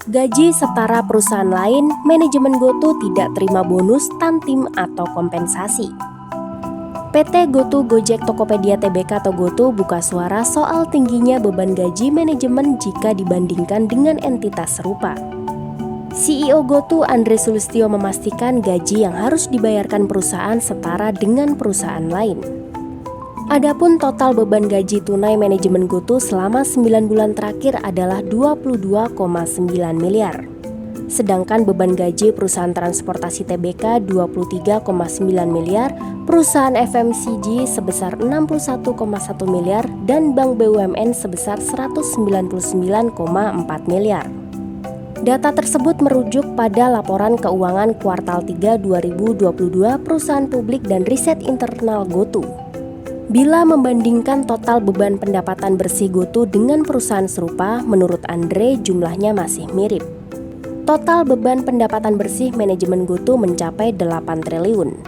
Gaji setara perusahaan lain, manajemen GoTo tidak terima bonus, tantim, atau kompensasi. PT GoTo Gojek Tokopedia Tbk atau GoTo buka suara soal tingginya beban gaji manajemen jika dibandingkan dengan entitas serupa. CEO GoTo Andre Sulistyo memastikan gaji yang harus dibayarkan perusahaan setara dengan perusahaan lain. Adapun total beban gaji tunai manajemen GoTo selama 9 bulan terakhir adalah 22,9 miliar. Sedangkan beban gaji perusahaan transportasi Tbk 23,9 miliar, perusahaan FMCG sebesar 61,1 miliar, dan Bank BUMN sebesar 199,4 miliar. Data tersebut merujuk pada laporan keuangan kuartal 3 2022 perusahaan publik dan riset internal GoTo. Bila membandingkan total beban pendapatan bersih GoTo dengan perusahaan serupa, menurut Andre jumlahnya masih mirip. Total beban pendapatan bersih manajemen GoTo mencapai 8 triliun.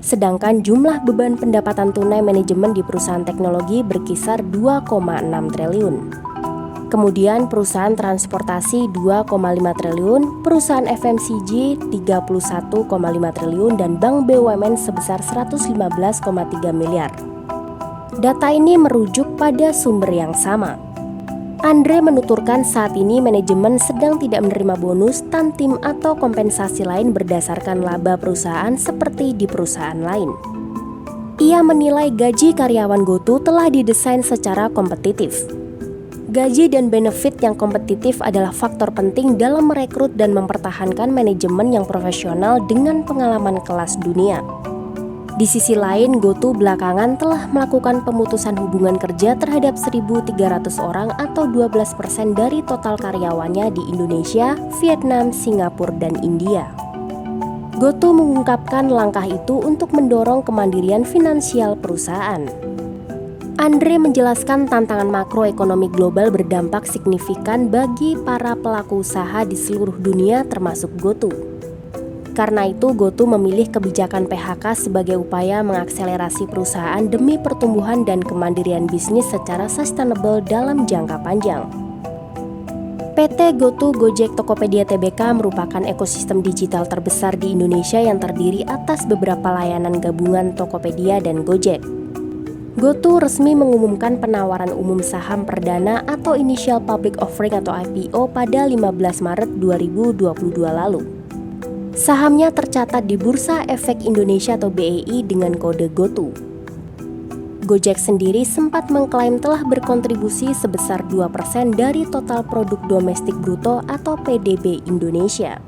Sedangkan jumlah beban pendapatan tunai manajemen di perusahaan teknologi berkisar 2,6 triliun. Kemudian perusahaan transportasi 2,5 triliun, perusahaan FMCG 31,5 triliun, dan Bank BUMN sebesar 115,3 miliar. Data ini merujuk pada sumber yang sama. Andre menuturkan saat ini manajemen sedang tidak menerima bonus, tantim, atau kompensasi lain berdasarkan laba perusahaan seperti di perusahaan lain. Ia menilai gaji karyawan GoTo telah didesain secara kompetitif. Gaji dan benefit yang kompetitif adalah faktor penting dalam merekrut dan mempertahankan manajemen yang profesional dengan pengalaman kelas dunia. Di sisi lain, GoTo belakangan telah melakukan pemutusan hubungan kerja terhadap 1.300 orang atau 12% dari total karyawannya di Indonesia, Vietnam, Singapura, dan India. GoTo mengungkapkan langkah itu untuk mendorong kemandirian finansial perusahaan. Andre menjelaskan tantangan makroekonomi global berdampak signifikan bagi para pelaku usaha di seluruh dunia termasuk GoTo. Karena itu, GoTo memilih kebijakan PHK sebagai upaya mengakselerasi perusahaan demi pertumbuhan dan kemandirian bisnis secara sustainable dalam jangka panjang. PT GoTo Gojek Tokopedia Tbk merupakan ekosistem digital terbesar di Indonesia yang terdiri atas beberapa layanan gabungan Tokopedia dan Gojek. GoTo resmi mengumumkan penawaran umum saham perdana atau Initial Public Offering atau IPO pada 15 Maret 2022 lalu. Sahamnya tercatat di Bursa Efek Indonesia atau BEI dengan kode GoTo. Gojek sendiri sempat mengklaim telah berkontribusi sebesar 2% dari total produk domestik bruto atau PDB Indonesia.